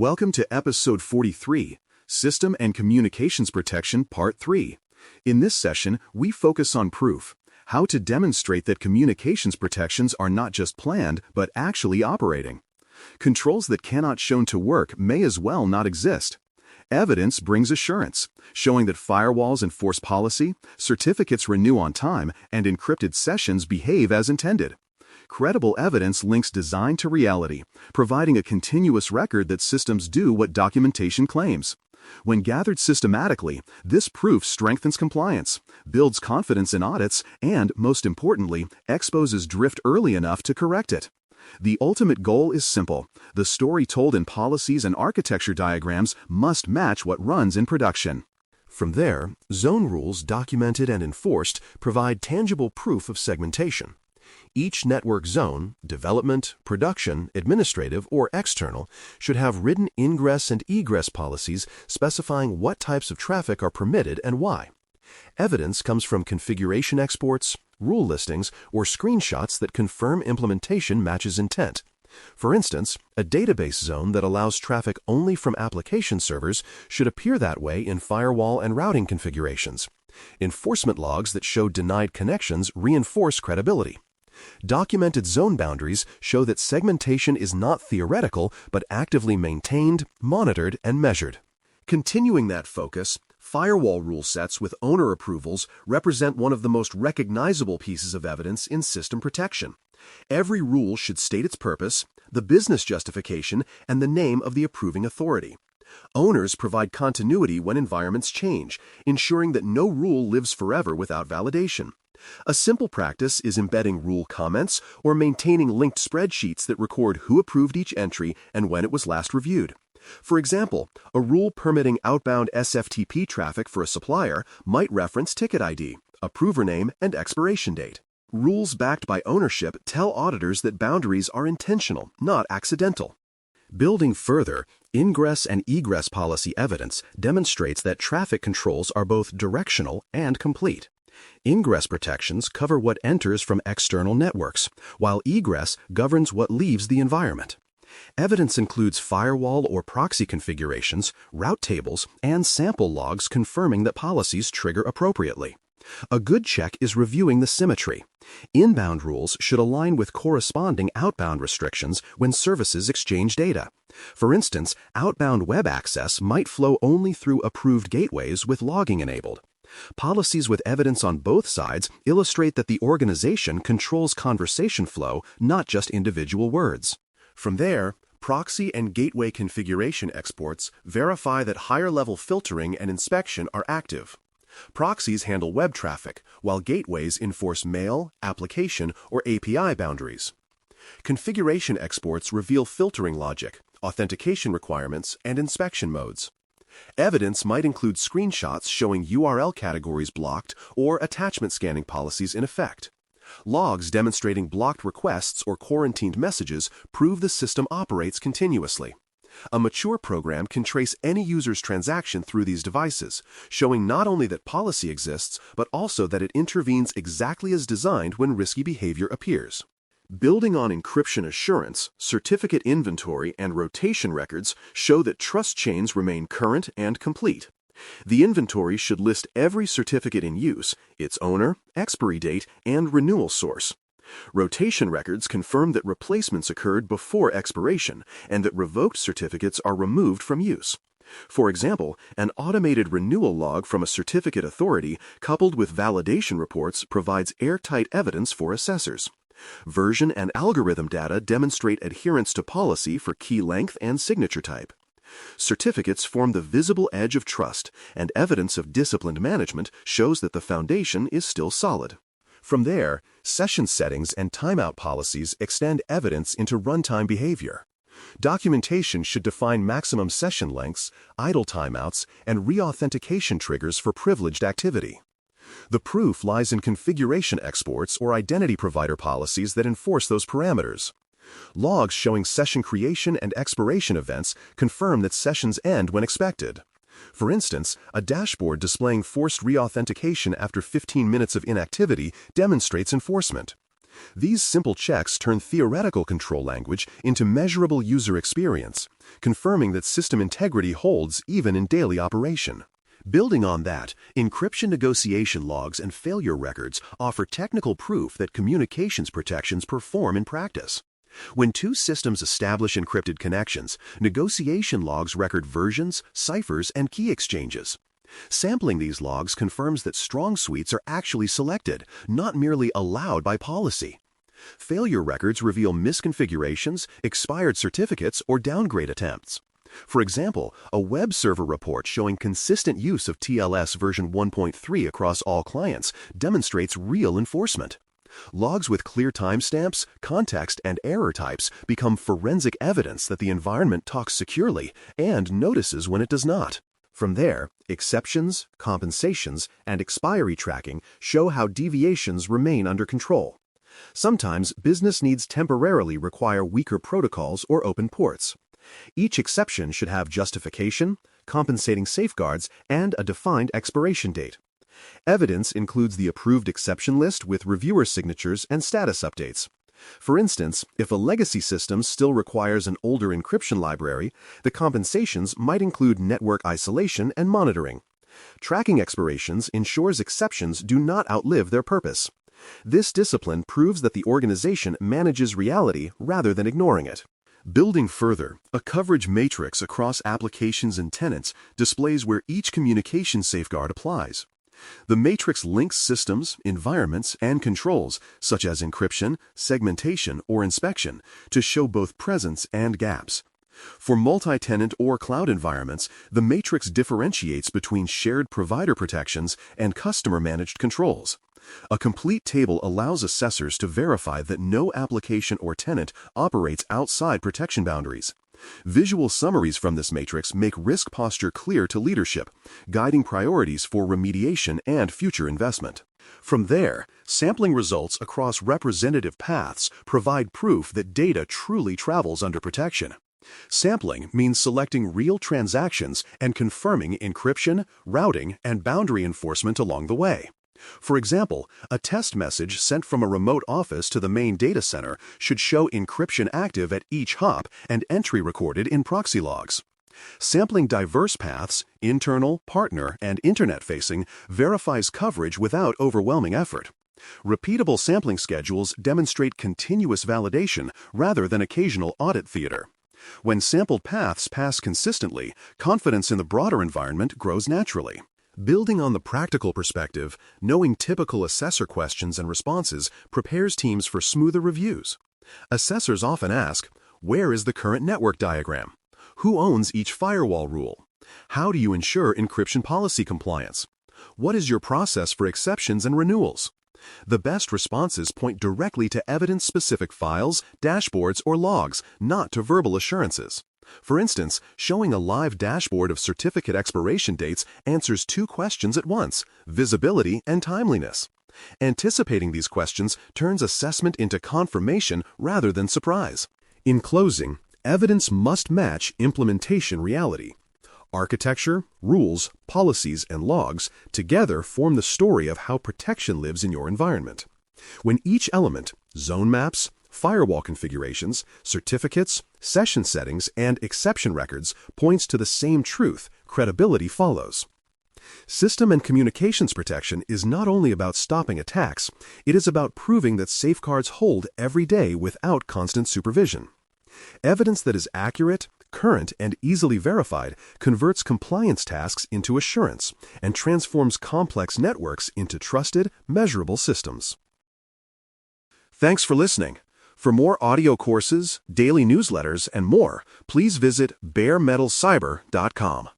Welcome to Episode 43, System and Communications Protection Part 3. In this session, we focus on proof, how to demonstrate that communications protections are not just planned, but actually operating. Controls that cannot shown to work may as well not exist. Evidence brings assurance, showing that firewalls enforce policy, certificates renew on time, and encrypted sessions behave as intended. Credible evidence links design to reality, providing a continuous record that systems do what documentation claims. When gathered systematically, this proof strengthens compliance, builds confidence in audits, and, most importantly, exposes drift early enough to correct it. The ultimate goal is simple. The story told in policies and architecture diagrams must match what runs in production. From there, zone rules documented and enforced provide tangible proof of segmentation. Each network zone, development, production, administrative, or external, should have written ingress and egress policies specifying what types of traffic are permitted and why. Evidence comes from configuration exports, rule listings, or screenshots that confirm implementation matches intent. For instance, a database zone that allows traffic only from application servers should appear that way in firewall and routing configurations. Enforcement logs that show denied connections reinforce credibility. Documented zone boundaries show that segmentation is not theoretical, but actively maintained, monitored, and measured. Continuing that focus, firewall rule sets with owner approvals represent one of the most recognizable pieces of evidence in system protection. Every rule should state its purpose, the business justification, and the name of the approving authority. Owners provide continuity when environments change, ensuring that no rule lives forever without validation. A simple practice is embedding rule comments or maintaining linked spreadsheets that record who approved each entry and when it was last reviewed. For example, a rule permitting outbound SFTP traffic for a supplier might reference ticket ID, approver name, and expiration date. Rules backed by ownership tell auditors that boundaries are intentional, not accidental. Building further, ingress and egress policy evidence demonstrates that traffic controls are both directional and complete. Ingress protections cover what enters from external networks, while egress governs what leaves the environment. Evidence includes firewall or proxy configurations, route tables, and sample logs confirming that policies trigger appropriately. A good check is reviewing the symmetry. Inbound rules should align with corresponding outbound restrictions when services exchange data. For instance, outbound web access might flow only through approved gateways with logging enabled. Policies with evidence on both sides illustrate that the organization controls conversation flow, not just individual words. From there, proxy and gateway configuration exports verify that higher-level filtering and inspection are active. Proxies handle web traffic, while gateways enforce mail, application, or API boundaries. Configuration exports reveal filtering logic, authentication requirements, and inspection modes. Evidence might include screenshots showing URL categories blocked or attachment scanning policies in effect. Logs demonstrating blocked requests or quarantined messages prove the system operates continuously. A mature program can trace any user's transaction through these devices, showing not only that policy exists, but also that it intervenes exactly as designed when risky behavior appears. Building on encryption assurance, certificate inventory, and rotation records show that trust chains remain current and complete. The inventory should list every certificate in use, its owner, expiry date, and renewal source. Rotation records confirm that replacements occurred before expiration and that revoked certificates are removed from use. For example, an automated renewal log from a certificate authority coupled with validation reports provides airtight evidence for assessors. Version and algorithm data demonstrate adherence to policy for key length and signature type. Certificates form the visible edge of trust, and evidence of disciplined management shows that the foundation is still solid. From there, session settings and timeout policies extend evidence into runtime behavior. Documentation should define maximum session lengths, idle timeouts, and re-authentication triggers for privileged activity. The proof lies in configuration exports or identity provider policies that enforce those parameters. Logs showing session creation and expiration events confirm that sessions end when expected. For instance, a dashboard displaying forced re-authentication after 15 minutes of inactivity demonstrates enforcement. These simple checks turn theoretical control language into measurable user experience, confirming that system integrity holds even in daily operation. Building on that, encryption negotiation logs and failure records offer technical proof that communications protections perform in practice. When two systems establish encrypted connections, negotiation logs record versions, ciphers, and key exchanges. Sampling these logs confirms that strong suites are actually selected, not merely allowed by policy. Failure records reveal misconfigurations, expired certificates, or downgrade attempts. For example, a web server report showing consistent use of TLS version 1.3 across all clients demonstrates real enforcement. Logs with clear timestamps, context, and error types become forensic evidence that the environment talks securely and notices when it does not. From there, exceptions, compensations, and expiry tracking show how deviations remain under control. Sometimes business needs temporarily require weaker protocols or open ports. Each exception should have justification, compensating safeguards, and a defined expiration date. Evidence includes the approved exception list with reviewer signatures and status updates. For instance, if a legacy system still requires an older encryption library, the compensations might include network isolation and monitoring. Tracking expirations ensures exceptions do not outlive their purpose. This discipline proves that the organization manages reality rather than ignoring it. Building further, a coverage matrix across applications and tenants displays where each communication safeguard applies. The matrix links systems, environments, and controls, such as encryption, segmentation, or inspection, to show both presence and gaps. For multi-tenant or cloud environments, the matrix differentiates between shared provider protections and customer-managed controls. A complete table allows assessors to verify that no application or tenant operates outside protection boundaries. Visual summaries from this matrix make risk posture clear to leadership, guiding priorities for remediation and future investment. From there, sampling results across representative paths provide proof that data truly travels under protection. Sampling means selecting real transactions and confirming encryption, routing, and boundary enforcement along the way. For example, a test message sent from a remote office to the main data center should show encryption active at each hop and entry recorded in proxy logs. Sampling diverse paths, internal, partner, and internet-facing, verifies coverage without overwhelming effort. Repeatable sampling schedules demonstrate continuous validation rather than occasional audit theater. When sampled paths pass consistently, confidence in the broader environment grows naturally. Building on the practical perspective, knowing typical assessor questions and responses prepares teams for smoother reviews. Assessors often ask, where is the current network diagram? Who owns each firewall rule? How do you ensure encryption policy compliance? What is your process for exceptions and renewals? The best responses point directly to evidence-specific files, dashboards, or logs, not to verbal assurances. For instance, showing a live dashboard of certificate expiration dates answers two questions at once: visibility and timeliness. Anticipating these questions turns assessment into confirmation rather than surprise. In closing, evidence must match implementation reality. Architecture, rules, policies, and logs together form the story of how protection lives in your environment. When each element, zone maps, firewall configurations, certificates, session settings, and exception records, points to the same truth, credibility follows. System and communications protection is not only about stopping attacks, it is about proving that safeguards hold every day without constant supervision. Evidence that is accurate, current, and easily verified converts compliance tasks into assurance and transforms complex networks into trusted, measurable systems. Thanks for listening. For more audio courses, daily newsletters, and more, please visit baremetalcyber.com.